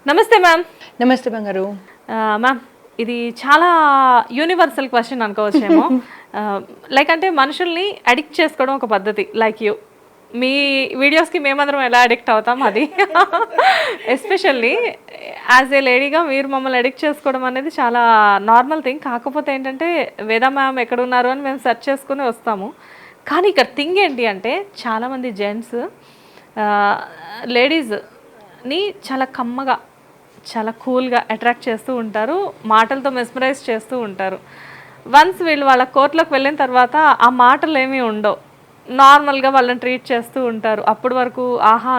నమస్తే మ్యామ్. నమస్తే బంగారు. మ్యామ్, ఇది చాలా యూనివర్సల్ క్వశ్చన్ అనుకోవచ్చేమో. లైక్ అంటే మనుషుల్ని అడిక్ట్ చేసుకోవడం ఒక పద్ధతి. లైక్ యూ, మీ వీడియోస్కి మేమందరం ఎలా అడిక్ట్ అవుతాం అది. ఎస్పెషల్లీ యాజ్ ఏ లేడీగా మీరు మమ్మల్ని అడిక్ట్ చేసుకోవడం అనేది చాలా నార్మల్ థింగ్. కాకపోతే ఏంటంటే వేదా మ్యామ్ ఎక్కడున్నారు అని మేము సెర్చ్ చేసుకుని వస్తాము. కానీ ఇక్కడ థింగ్ ఏంటి అంటే చాలామంది జెంట్స్ లేడీస్ని చాలా కమ్మగా, చాలా కూల్గా అట్రాక్ట్ చేస్తూ ఉంటారు, మాటలతో మెస్మరైజ్ చేస్తూ ఉంటారు. వన్స్ వీళ్ళు వాళ్ళ కోర్టులోకి వెళ్ళిన తర్వాత ఆ మాటలు ఏమీ ఉండవు, నార్మల్గా వాళ్ళని ట్రీట్ చేస్తూ ఉంటారు. అప్పటి వరకు ఆహా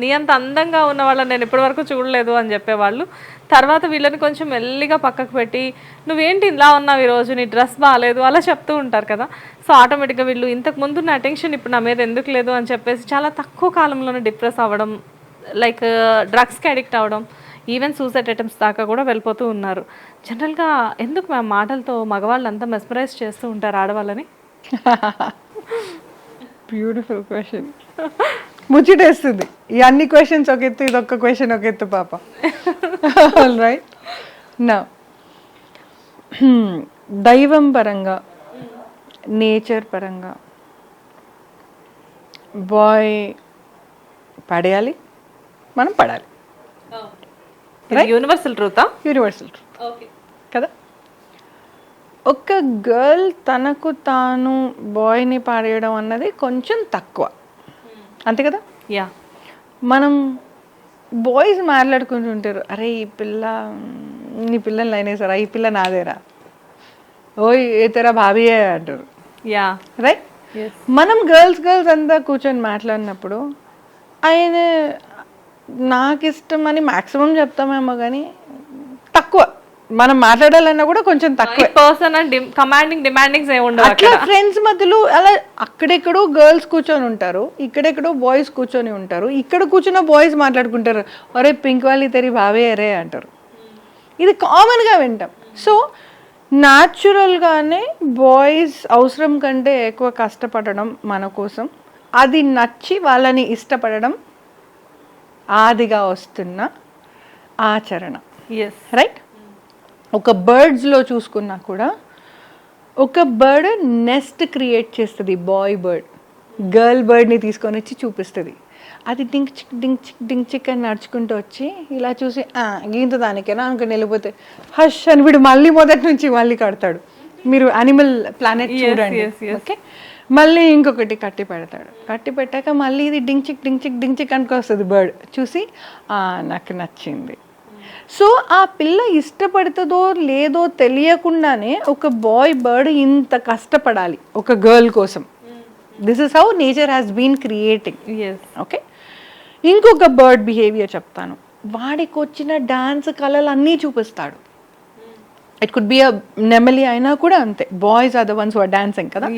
నీ అంత అందంగా ఉన్న వాళ్ళని నేను ఇప్పటి వరకు చూడలేదు అని చెప్పేవాళ్ళు. తర్వాత వీళ్ళని కొంచెం మెల్లిగా పక్కకు పెట్టి నువ్వేంటి ఇలా ఉన్నావు ఈరోజు, నీ డ్రెస్ బాగాలేదు అలా చెప్తూ ఉంటారు కదా. సో ఆటోమేటిక్గా వీళ్ళు ఇంతకు ముందు నా అటెన్షన్ ఇప్పుడు నా మీద ఎందుకు లేదు అని చెప్పేసి చాలా తక్కువ కాలంలోనే డిప్రెస్ అవ్వడం, లైక్ డ్రగ్స్కి అడిక్ట్ అవ్వడం, ఈవెన్ సూసైడ్ అటెంప్ట్స్ దాకా కూడా వెళ్ళిపోతూ ఉన్నారు. జనరల్గా ఎందుకు మేము మాటలతో మగవాళ్ళు అంతా మెస్మరైజ్ చేస్తూ ఉంటారు ఆడవాళ్ళని? Beautiful question. ముచ్చటేస్తుంది. ఈ అన్ని క్వశ్చన్స్ ఒక ఎత్తు, ఇది ఒక్క క్వశ్చన్ ఒక ఎత్తు పాప. All right. నా దైవం పరంగా, నేచర్ పరంగా బాయ్ పడేయాలి, మనం పడాలి. యూనివర్సల్ ట్రూతా? యూనివర్సల్ ట్రూత్ కదా. ఒక గర్ల్ తనకు తాను బాయ్ని పాడేయడం అన్నది కొంచెం తక్కువ, అంతే కదా. యా, మనం బాయ్స్ మాట్లాడుకుంటుంటారు, అరే ఈ పిల్ల, నీ పిల్లని లైన్ వేసారా, ఈ పిల్ల నాదేరా, ఓ ఏ తెరా భాబీయే అంటారు. Yeah, right. మనం గర్ల్స్ అంతా కూర్చొని మాట్లాడినప్పుడు ఆయన నాకు ఇష్టం అని మ్యాక్సిమం చెప్తామేమో, కానీ తక్కువ. మనం మాట్లాడాలన్నా కూడా కొంచెం తక్కువ. పర్సన్ అండ్ కమాండింగ్ డిమాండింగ్స్ ఏమి ఉండవు అట్లా. ఫ్రెండ్స్ మధ్యలో అలా అక్కడెక్కడో గర్ల్స్ కూర్చొని ఉంటారు, ఇక్కడెక్కడో బాయ్స్ కూర్చొని ఉంటారు. ఇక్కడ కూర్చున్న బాయ్స్ మాట్లాడుకుంటారు, అరే పింక్ వాళ్ళి తెరి బావే అరే అంటారు. ఇది కామన్గా వింటాం. సో న్యాచురల్గానే బాయ్స్ అవసరం కంటే ఎక్కువ కష్టపడడం మన కోసం, అది నచ్చి వాళ్ళని ఇష్టపడడం ఆదిగా వస్తున్న ఆచరణ. Yes, right. ఒక బర్డ్స్లో చూసుకున్నా కూడా ఒక బర్డ్ నెస్ట్ క్రియేట్ చేస్తుంది, బాయ్ బర్డ్ గర్ల్ బర్డ్ని తీసుకొని వచ్చి చూపిస్తుంది. అది డింక్ చిక్ డింక్ చిక్ డింక్ చిక్ అని నడుచుకుంటూ వచ్చి ఇలా చూసి గీంత దానికేనా అనుకుని వెళ్ళిపోతే హష్ అని వీడు మళ్ళీ మొదటి నుంచి మళ్ళీ కడతాడు. మీరు యానిమల్ ప్లానెట్ చూడండి. ఓకే, మళ్ళీ ఇంకొకటి కట్టి పెడతాడు. కట్టి పెట్టాక మళ్ళీ ఇది డింక్ చిక్ డింక్ చిక్ డింక్ చిక్ అనుకో వస్తుంది బర్డ్ చూసి, నాకు నచ్చింది. సో ఆ పిల్ల ఇష్టపడుతుందో లేదో తెలియకుండానే ఒక బాయ్ బర్డ్ ఇంత కష్టపడాలి ఒక గర్ల్ కోసం. This is how nature has been creating. Okay, ఇంకొక బర్డ్ బిహేవియర్ చెప్తాను. వాడికి వచ్చిన డాన్స్ కళలు అన్నీ చూపిస్తాడు. ఇట్ కుడ్ బి అ నెమలి అయినా కూడా అంతే. Boys are the ones who are dancing కదా.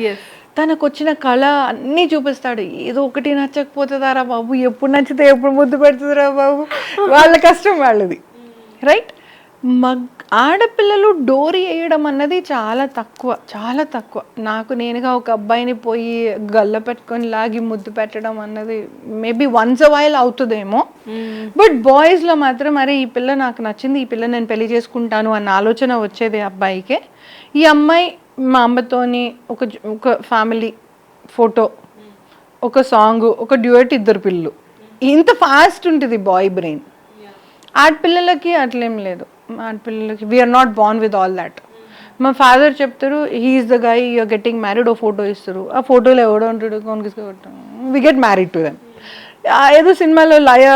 తనకు వచ్చిన కళ అన్నీ చూపిస్తాడు. ఏదో ఒకటి నచ్చకపోతుందారా బాబు, ఎప్పుడు నచ్చితే ఎప్పుడు ముద్దు పెడుతుందిరా బాబు, వాళ్ళ కష్టం వాళ్ళది. రైట్. ఆడపిల్లలు డోరీ వేయడం అన్నది చాలా తక్కువ, చాలా తక్కువ. నాకు నేనుగా ఒక అబ్బాయిని పోయి గల్ల పెట్టుకొని లాగి ముద్దు పెట్టడం అన్నది మేబీ వన్స్ అ వైల్ అవుతుందేమో. బట్ బాయ్స్లో మాత్రం అరే ఈ పిల్ల నాకు నచ్చింది, ఈ పిల్ల నేను పెళ్లి చేసుకుంటాను అన్న ఆలోచన వచ్చేది అబ్బాయికే. ఈ అమ్మాయి మా అమ్మతోని ఒక ఫ్యామిలీ ఫోటో, ఒక సాంగ్, ఒక డ్యూయట్, ఇద్దరు పిల్లలు, ఇంత ఫాస్ట్ ఉంటుంది బాయ్ బ్రెయిన్. ఆడపిల్లలకి అట్లేం లేదు. ఆడపిల్లలకి we're not born with all that. మా ఫాదర్ చెప్తారు he's the guy you're getting married, ఓ ఫోటో ఇస్తారు, ఆ ఫోటోలో ఎవడో ఉంటాడు కొనుక్కొస్తాం, we get married to them. ఏదో సినిమాలో లయ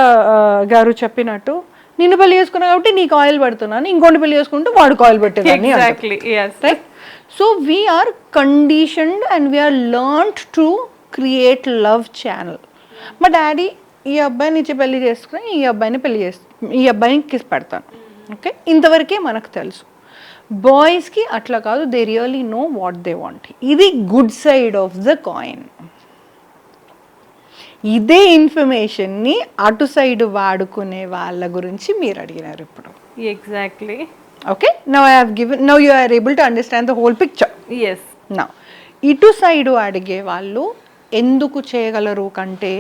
గారు చెప్పినట్టు, నిన్ను పెళ్లి చేసుకున్నా కాబట్టి నీకు ఆయిల్ పడుతున్నాను, ఇంకోటి పెళ్లి చేసుకుంటూ వాడికి ఆయిల్ పెట్టేదాన్ని. Right. So we are conditioned and we are learned to create love channel. మా డాడీ ఈ అబ్బాయిని ఇచ్చి పెళ్లి చేసుకుని ఈ అబ్బాయిని కిస్ పెడతాను. ఓకే, ఇంతవరకే మనకు తెలుసు. బాయ్స్కి అట్లా కాదు, they really know what they want. ఇది good side of the coin. ఇదే ఇన్ఫర్మేషన్ని అటు సైడ్ వాడుకునే వాళ్ళ గురించి మీరు అడిగినారు ఇప్పుడు. Exactly. Okay, now you are able to understand the whole picture. Yes. Now ఇటు సైడు అడిగే వాళ్ళు ఎందుకు చేయగలరు కంటే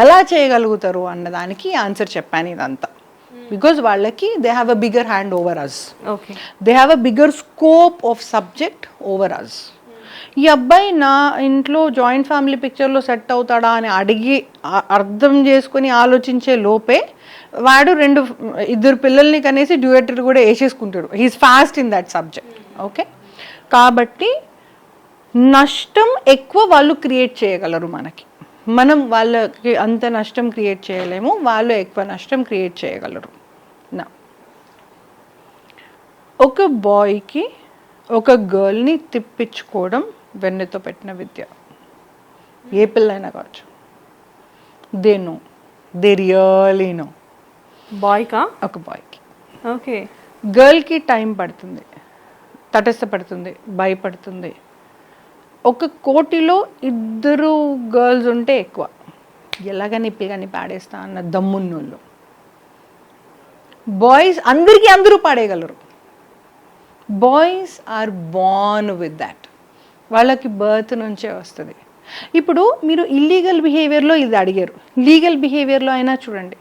ఎలా చేయగలుగుతారు అన్నదానికి ఆన్సర్ చెప్పాను ఇదంతా. బికాజ్ వాళ్ళకి they have a bigger hand over us, okay. They have a bigger scope of subject over us. ఈ అబ్బాయి నా ఇంట్లో జాయింట్ ఫ్యామిలీ పిక్చర్లో సెట్ అవుతాడా అని అడిగి అర్థం చేసుకుని ఆలోచించే లోపే వాడు ఇద్దరు పిల్లల్ని కనేసి డ్యూయటర్ కూడా వేసేసుకుంటాడు. He's fast in that subject. Okay, కాబట్టి నష్టం ఎక్కువ వాళ్ళు క్రియేట్ చేయగలరు మనకి, మనం వాళ్ళకి అంత నష్టం క్రియేట్ చేయలేము, వాళ్ళు ఎక్కువ నష్టం క్రియేట్ చేయగలరు. నా ఒక బాయ్కి ఒక గర్ల్ని తిప్పించుకోవడం వెన్నెతో పెట్టిన విద్య. ఏ పిల్లైనా కావచ్చు, they know, they really know. బాయ్కా? ఒక బాయ్కి. ఓకే. గర్ల్కి టైం పడుతుంది, తటస్థపడుతుంది, భయపడుతుంది. ఒక కోటిలో 2 గర్ల్స్ ఉంటే ఎక్కువ, ఎలాగని పిల్లగాని పాడేస్తా అన్న దమ్మున్నోళ్ళు. బాయ్స్ అందరూ పాడేయగలరు. Boys are born with that, వాళ్ళకి బర్త్ నుంచే వస్తుంది. ఇప్పుడు మీరు ఇల్లీగల్ బిహేవియర్లో ఇది అడిగారు, లీగల్ బిహేవియర్లో అయినా చూడండి,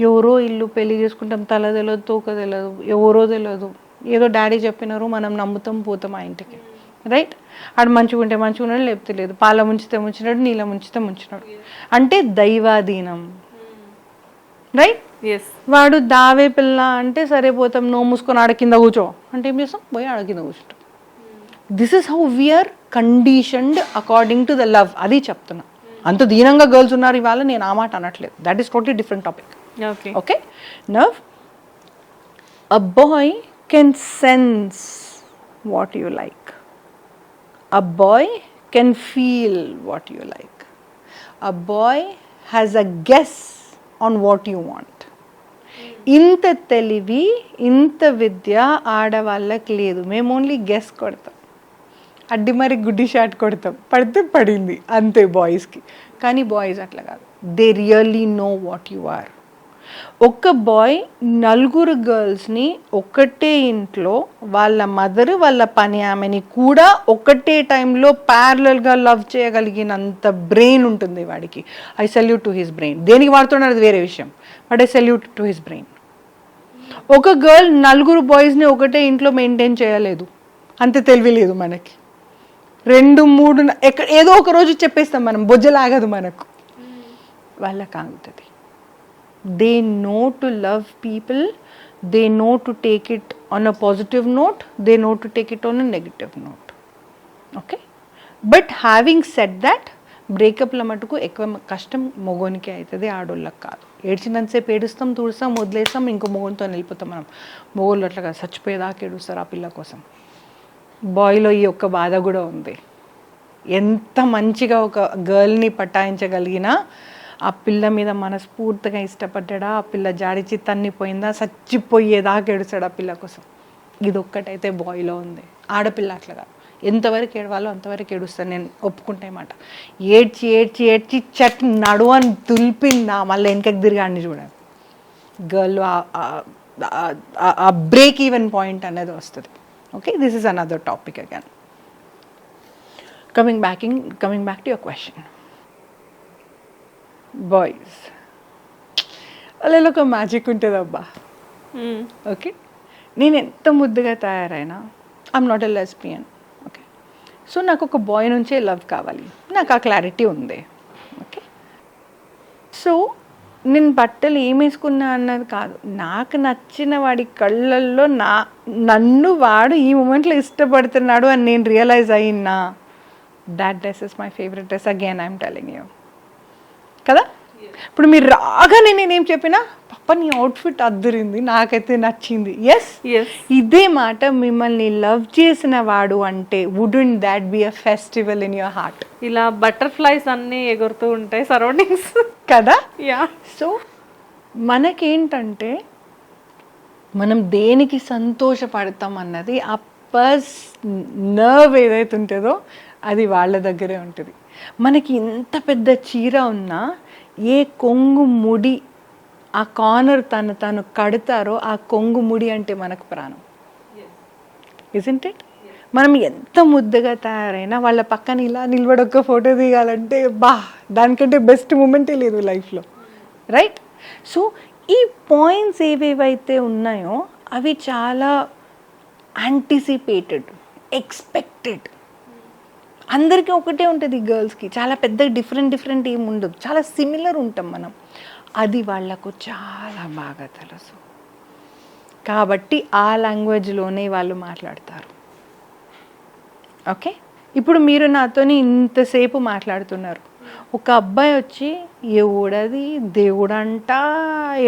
ఎవరో ఇల్లు పెళ్లి చేసుకుంటాం, తల తెలియదు, తోక తెలియదు, ఎవరో తెలియదు, ఏదో డాడీ చెప్పినారు, మనం నమ్ముతాం, పోతాం ఆ ఇంటికి. రైట్? ఆడు మంచిగా ఉంటే మంచిగా ఉన్నాడు, లేకపోతే లేదు, పాల ముంచితే ముంచినాడు, నీళ్ళ ముంచితే ముంచినాడు, అంటే దైవాధీనం. రైట్? వాడు దావే పిల్ల అంటే సరే పోతాం, నో మూసుకొని ఆడ కింద కూర్చో అంటే ఏం చేస్తాం, పోయి ఆడ కింద కూర్చుంటాం. This is how we are conditioned according to the love. అది చెప్తున్నా. అంత దీనంగా గర్ల్స్ ఉన్నారు ఇవాళ, నేను ఆ మాట అనట్లేదు, that is totally different topic. Okay, now a boy can sense what you like, a boy can feel what you like, a boy has a guess on what you want. ఇంత తెలివి, ఇంత విద్య ఆడవాళ్ళకి లేదు. మేము ఓన్లీ గెస్ కొడతాం, అడ్డి మరి గుడ్డి shot కొడతాం, పడితే పడింది అంతే బాయ్స్కి. కానీ బాయ్స్ అట్లా కాదు, they really know what you are. ఒక బాయ్ 4 గర్ల్స్ని ఒకటే ఇంట్లో వాళ్ళ మదర్, వాళ్ళ పని ఆమెని కూడా ఒకటే టైంలో ప్యారలల్గా లవ్ చేయగలిగినంత బ్రెయిన్ ఉంటుంది వాడికి. I salute to his brain. దేనికి వాడుతున్నాడు అది వేరే విషయం, but I salute to his brain. ఒక గర్ల్ 4 బాయ్స్ని ఒకటే ఇంట్లో మెయింటైన్ చేయలేదు, అంత తెలివి లేదు మనకి. 2, 3 ఏదో ఒక రోజు చెప్పేస్తాం మనం, బొజ్జలాగదు మనకు. వాళ్ళకి ఆగుతుంది. They know to love people, they know to take it on a positive note, they know to take it on a negative note. Okay? But having said that, బ్రేకప్ల మటుకు ఎక్కువ కష్టం మొగోనికి అవుతుంది, ఆడోళ్ళకి కాదు. ఏడ్చినంతసేపు ఏడుస్తాం, తుడుస్తాం, వదిలేస్తాం, ఇంకో మొగోనితో వెళ్ళిపోతాం మనం. మొగోళ్ళు అట్లా కాదు, చచ్చిపోయేదాకా ఏడుస్తారు ఆ పిల్ల కోసం. బాయ్లో ఈ ఒక్క బాధ కూడా ఉంది. ఎంత మంచిగా ఒక గర్ల్ని పటాయించగలిగినా ఆ పిల్ల మీద మనస్ఫూర్తిగా ఇష్టపడ్డా, ఆ పిల్ల జాడిచి తన్నిపోయిందా, చచ్చిపోయేదాకా ఏడుస్తాడు ఆ పిల్ల కోసం. ఇది ఒక్కటైతే బాయ్లో ఉంది. ఆడపిల్ల అట్లా కాదు, ఎంతవరకు ఏడవాలో అంతవరకు ఏడుస్తాను, నేను ఒప్పుకుంటే మాట. ఏడ్చి ఏడ్చి ఏడ్చి చట్ నడువని తులిపిందా మళ్ళీ వెనకకి తిరిగాడిని చూడాలి. గర్ల్ ఆ బ్రేక్ ఈవెన్ పాయింట్ అనేది వస్తుంది. Okay, this is another topic again. Coming back to your question. Boys వాళ్ళలో ఒక మ్యాజిక్ ఉంటుంది అబ్బా. ఓకే, నేను ఎంత ముద్దుగా తయారైనా I'm not a lesbian. Okay, so నాకు ఒక బాయ్ నుంచే లవ్ కావాలి, నాకు ఆ క్లారిటీ ఉంది. ఓకే, సో నేను బట్టలు ఏం వేసుకున్నా అన్నది కాదు, నాకు నచ్చిన వాడి కళ్ళల్లో నన్ను వాడు ఈ మూమెంట్లో ఇష్టపడుతున్నాడు అని నేను రియలైజ్ అయినా, that dress is my favourite dress. Again I'm telling you కదా. ఇప్పుడు మీరు రాగానే నేనేం చెప్పినా, పాప నీ అవుట్ఫిట్ అద్దరింది, నాకైతే నచ్చింది. ఎస్, ఇదే మాట మిమ్మల్ని లవ్ చేసిన వాడు అంటే wouldn't that be a festival in your heart? ఇలా బటర్ఫ్లైస్ అన్నీ ఎగురుతూ ఉంటాయి సరౌండింగ్స్ కదా. యా, సో మనకేంటంటే మనం దేనికి సంతోషపడతాం అన్నది ఆ నర్వ్ ఏదైతే ఉంటుందో అది వాళ్ళ దగ్గరే ఉంటుంది. మనకి ఎంత పెద్ద చీర ఉన్నా ఏ కొంగు ముడి ఆ కార్నర్ తను కడతారో ఆ కొంగు ముడి అంటే మనకు ప్రాణం. Isn't it? మనం ఎంత ముద్దగా తయారైనా వాళ్ళ పక్కన ఇలా నిలబడొక్క ఫోటో దిగాలంటే దానికంటే బెస్ట్ మూమెంటే లేదు లైఫ్లో. రైట్? సో ఈ పాయింట్స్ ఏవేవైతే ఉన్నాయో అవి చాలా యాంటిసిపేటెడ్, ఎక్స్పెక్టెడ్. అందరికీ ఒకటే ఉంటుంది, గర్ల్స్కి చాలా పెద్ద డిఫరెంట్ ఏమి ఉండదు, చాలా సిమిలర్ ఉంటాం మనం. అది వాళ్ళకు చాలా బాగా తెలుసు కాబట్టి ఆ లాంగ్వేజ్లోనే వాళ్ళు మాట్లాడతారు. ఓకే, ఇప్పుడు మీరు నాతోని ఇంతసేపు మాట్లాడుతున్నారు. ఒక అబ్బాయి వచ్చి ఎవడది దేవుడంట,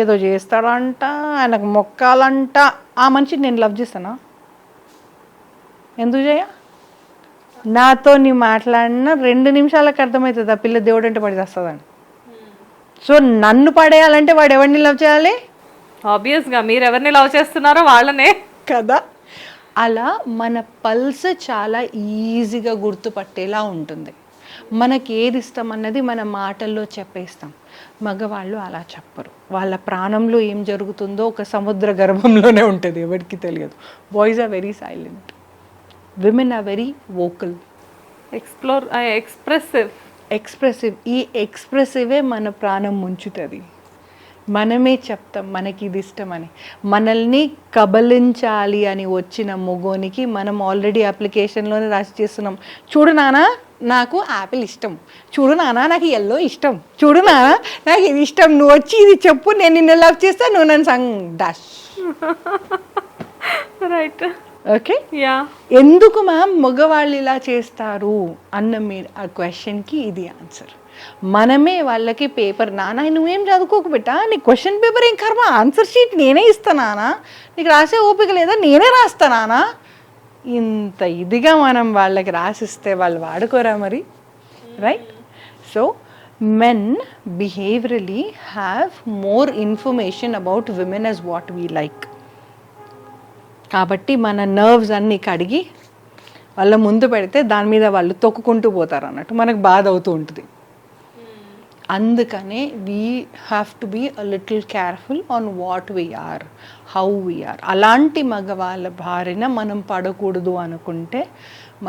ఏదో చేస్తాడంట, ఆయనకు మొక్కాలంట, ఆ మనిషిని నేను లవ్ చేస్తానా? ఎందుకు చేయ? నాతో నీ మాట్లాడిన 2 నిమిషాలకు అర్థమవుతుంది ఆ పిల్ల దేవుడు అంటే పడి వస్తుందని. సో నన్ను పడేయాలంటే వాడు ఎవరిని లవ్ చేయాలి? ఆబ్వియస్గా మీరు ఎవరిని లవ్ చేస్తున్నారో వాళ్ళనే కదా. అలా మన పల్స్ చాలా ఈజీగా గుర్తుపట్టేలా ఉంటుంది. మనకి ఏది ఇష్టం అన్నది మన మాటల్లో చెప్పేస్తాం. మగవాళ్ళు అలా చెప్పరు. వాళ్ళ ప్రాణంలో ఏం జరుగుతుందో ఒక సముద్ర గర్భంలోనే ఉంటుంది, ఎవరికి తెలియదు. Boys are very silent, women are very vocal, expressive. ఈ ఎక్స్ప్రెసివే మన ప్రాణం ముంచుతుంది. మనమే చెప్తాం మనకి ఇది ఇష్టమని. మనల్ని కబలించాలి అని వచ్చిన మొగోనికి మనం ఆల్రెడీ అప్లికేషన్లోనే రాసి చేస్తున్నాం. చూడు నాన్న నాకు యాపిల్ ఇష్టం, చూడు నాన్న నాకు ఎల్లో ఇష్టం, చూడు నాన్న నాకు ఇది ఇష్టం, నువ్వు వచ్చి ఇది చెప్పు, నేను నిన్ను లవ్ చేస్తా, నువ్వు నన్ను డాష్. రైట్. Okay, yeah. ఎందుకు మ్యామ్ మగవాళ్ళు ఇలా చేస్తారు అన్న మీరు ఆ క్వశ్చన్కి ఇది ఆన్సర్. మనమే వాళ్ళకి పేపర్, నాన్న నువ్వేం చదువుకోకు బిడ్డ, నీ క్వశ్చన్ పేపర్ ఏం కర్మ, ఆన్సర్ షీట్ నేనే ఇస్తానా, నీకు రాసే ఓపిక లేదా, నేనే రాస్తానా, ఇంత ఇదిగా మనం వాళ్ళకి రాసిస్తే వాళ్ళు వాడుకోరా మరి? Right. So men behaviorally have more information about women as what we like. కాబట్టి మన నర్వ్స్ అన్నీ కడిగి వాళ్ళ ముందు పెడితే దాని మీద వాళ్ళు తొక్కుకుంటూ పోతారు అన్నట్టు, మనకు బాధ అవుతూ ఉంటుంది. అందుకనే we have to be a little careful on what we are, how we are. అలాంటి మగవాళ్ళ బారిన మనం పడకూడదు అనుకుంటే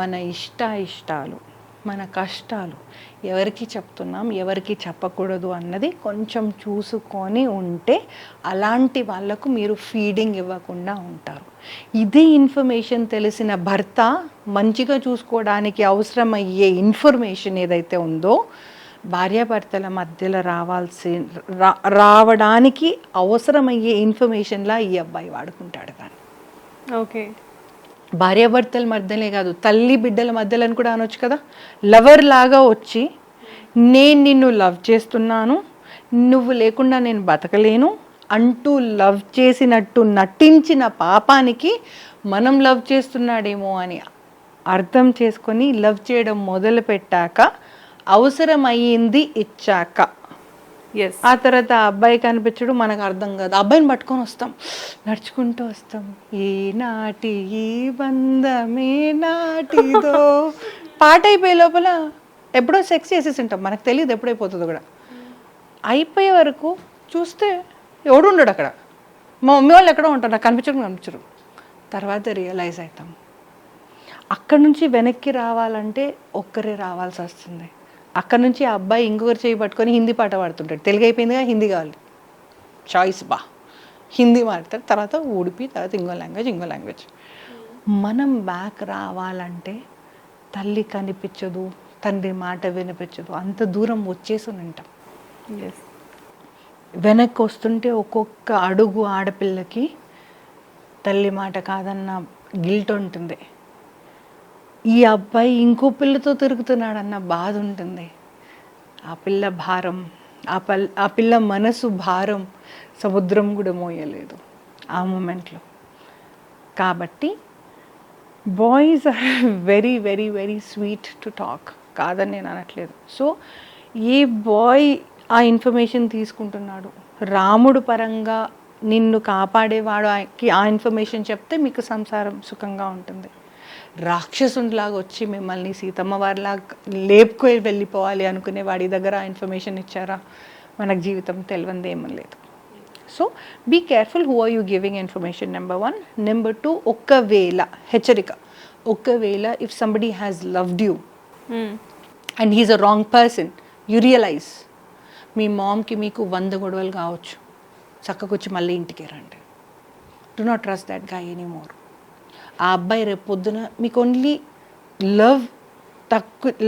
మన ఇష్టాలు, మన కష్టాలు ఎవరికి చెప్తున్నాం, ఎవరికి చెప్పకూడదు అన్నది కొంచెం చూసుకొని ఉంటే అలాంటి వాళ్ళకు మీరు ఫీడింగ్ ఇవ్వకుండా ఉంటారు. ఇదే ఇన్ఫర్మేషన్ తెలిసిన భర్త మంచిగా చూసుకోవడానికి అవసరమయ్యే ఇన్ఫర్మేషన్ ఏదైతే ఉందో భార్యాభర్తల మధ్యలో రావడానికి అవసరమయ్యే ఇన్ఫర్మేషన్లా ఈ అబ్బాయి వాడుకుంటాడు. కానీ ఓకే, భార్యాభర్తల మధ్యలే కాదు, తల్లి బిడ్డల మధ్యలో అని కూడా అనొచ్చు కదా. లవర్ లాగా వచ్చి నేను నిన్ను లవ్ చేస్తున్నాను, నువ్వు లేకుండా నేను బతకలేను అంటూ లవ్ చేసినట్టు నటించిన పాపానికి మనం లవ్ చేస్తున్నాడేమో అని అర్థం చేసుకొని లవ్ చేయడం మొదలు పెట్టాక, అవసరమయ్యింది ఇచ్చాక, ఆ తర్వాత ఆ అబ్బాయి కనిపించడు, మనకు అర్థం కాదు, అబ్బాయిని పట్టుకొని వస్తాం, నడుచుకుంటూ వస్తాం. ఏ నాటి ఈ బంధమే నాటిదో పాట అయిపోయే లోపల ఎప్పుడో సెక్స్ చేసేసి ఉంటాం, మనకు తెలియదు ఎప్పుడైపోతుందో కూడా. అయిపోయే వరకు చూస్తే ఎవడు ఉండడు అక్కడ, మా మమ్మీ వాళ్ళు ఎక్కడో ఉంటారు, నాకు కనిపించరు. తర్వాత రియలైజ్ అవుతాం. అక్కడ నుంచి వెనక్కి రావాలంటే ఒక్కరే రావాల్సి వస్తుంది. అక్కడ నుంచి ఆ అబ్బాయి ఇంకొకరు చేయి పట్టుకొని హిందీ పాట పాడుతుంటాడు, తెలుగు అయిపోయిందిగా హిందీ కావాలి, చాయిస్ హిందీ మాట్లాడతారు, తర్వాత ఉడిపి, తర్వాత ఇంకో లాంగ్వేజ్. మనం బ్యాక్ రావాలంటే తల్లి కనిపించదు, తండ్రి మాట వినిపించదు, అంత దూరం వచ్చేసి ఉంటాం. వెనక్కి వస్తుంటే ఒక్కొక్క అడుగు ఆడపిల్లకి తల్లి మాట కాదన్న గిల్ట్ ఉంటుంది. ఈ అబ్బాయి ఇంకో పిల్లతో తిరుగుతున్నాడన్న బాధ ఉంటుంది. ఆ పిల్ల భారం, ఆ పిల్ల మనసు భారం సముద్రం కూడా మోయలేదు ఆ మూమెంట్లో. కాబట్టి boys are very very very sweet to talk, కాదని నేను అనట్లేదు. సో ఏ బాయ్ ఆ ఇన్ఫర్మేషన్ తీసుకుంటున్నాడు, రాముడు పరంగా నిన్ను కాపాడేవాడు ఆ ఇన్ఫర్మేషన్ చెప్తే మీకు సంసారం సుఖంగా ఉంటుంది. రాక్షసునిలాగా వచ్చి మిమ్మల్ని సీతమ్మ వారిలాగా లేపుకొని వెళ్ళిపోవాలి అనుకునే వాడి దగ్గర ఆ ఇన్ఫర్మేషన్ ఇచ్చారా, మనకు జీవితం తెలియంది ఏమీ లేదు. So be careful who are you giving information, number 1. Number 2, ఒకవేళ హెచ్చరిక, ఒకవేళ if somebody has loved you and he's a wrong person, you realize మీ మామ్కి మీకు 100 గొడవలు కావచ్చు, చక్కకొచ్చి మళ్ళీ ఇంటికి రండి. Do not trust that guy any more. ఆ అబ్బాయి రేపు పొద్దున మీకు ఓన్లీ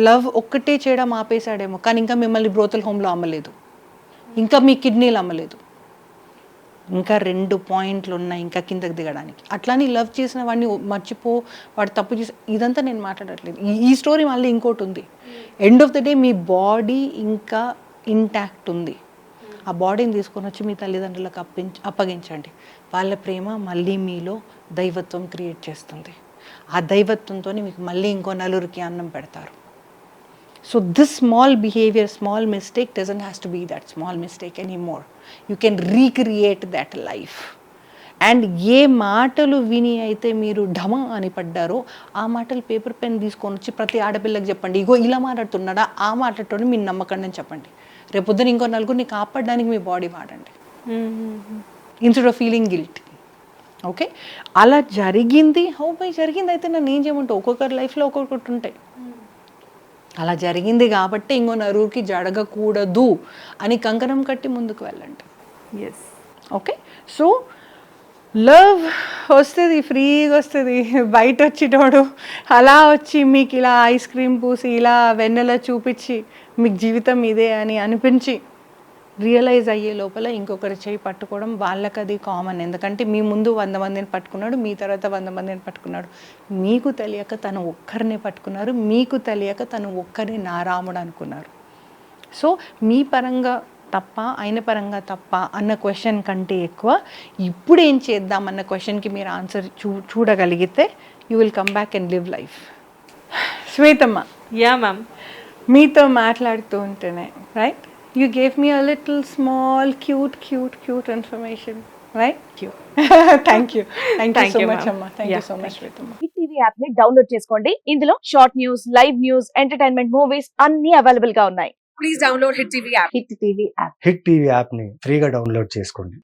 లవ్ ఒక్కటే చేయడం ఆపేశాడేమో, కానీ ఇంకా మిమ్మల్ని బ్రోతల్ హోమ్లో అమ్మలేదు, ఇంకా మీ కిడ్నీలు అమ్మలేదు, ఇంకా 2 పాయింట్లు ఉన్నాయి ఇంకా కిందకి దిగడానికి. అట్లానే లవ్ చేసిన వాడిని మర్చిపో, వాడు తప్పు చేసి, ఇదంతా నేను మాట్లాడట్లేదు. ఈ స్టోరీ మళ్ళీ ఇంకోటి ఉంది. End of the day me body ఇంకా ఇంటాక్ట్ ఉంది. ఆ బాడీని తీసుకొని వచ్చి మీ తల్లిదండ్రులకు అప్పగించండి. వాళ్ళ ప్రేమ మళ్ళీ మీలో దైవత్వం క్రియేట్ చేస్తుంది. ఆ దైవత్వంతో మీకు మళ్ళీ ఇంకో నలుగురికి అన్నం పెడతారు. So this small behavior, small mistake doesn't have to be that small mistake anymore. You can recreate that life. And ఏ మాటలు విని అయితే మీరు ఢమ అని పడ్డారో ఆ మాటలు పేపర్ పెన్ తీసుకొని వచ్చి ప్రతి ఆడపిల్లకి చెప్పండి. ఇగో ఇలా మాట్లాడుతున్నాడా, ఆ మాట్లాడుతోనే మీరు నమ్మకండి అని చెప్పండి. రేపొద్దున ఇంకో నలుగురిని కాపాడడానికి మీ బాడీ వాడండి, instead of feeling guilt. Okay, అలా జరిగింది. జరిగింది అయితే నన్ను ఏం చేయమంటావు? ఒక్కొక్కరి లైఫ్లో ఒక్కొక్కటి ఉంటాయి. అలా జరిగింది కాబట్టి ఇంకో నరువుకి జరగకూడదు అని కంకణం కట్టి ముందుకు వెళ్ళండి. ఎస్. ఓకే, సో లవ్ వస్తుంది, ఫ్రీగా వస్తుంది. బయట వచ్చినోడు అలా వచ్చి మీకు ఇలా ఐస్ క్రీమ్ పూసి ఇలా వెన్నెల చూపించి మీకు జీవితం ఇదే అని అనిపించి రియలైజ్ అయ్యే లోపల ఇంకొకరి చేయి పట్టుకోవడం వాళ్ళకి అది కామన్. ఎందుకంటే మీ ముందు 100 మందిని పట్టుకున్నాడు, మీ తర్వాత 100 మందిని పట్టుకున్నాడు. మీకు తెలియక తను ఒక్కరినే పట్టుకున్నారు, మీకు తెలియక తను ఒక్కరిని నారాముడు అనుకున్నారు. సో మీ పరంగా తప్ప, ఆయన పరంగా తప్ప అన్న క్వశ్చన్ కంటే ఎక్కువ ఇప్పుడు ఏం చేద్దాం అన్న క్వశ్చన్కి మీరు ఆన్సర్ చూడగలిగితే you will come back and live life. శ్వేతమ్మ, యా మ్యామ్, మీతో మాట్లాడుతూ ఉంటేనే right, you gave me a little small cute information, right? Thank you so much amma. Thank you so much Shwetama. Hit TV app ని download చేసుకోండి. ఇందులో short news, live news, entertainment movies అన్ని available గా ఉన్నాయి. Please download hit TV app. Hit TV యాప్ని ఫ్రీగా download చేసుకోండి.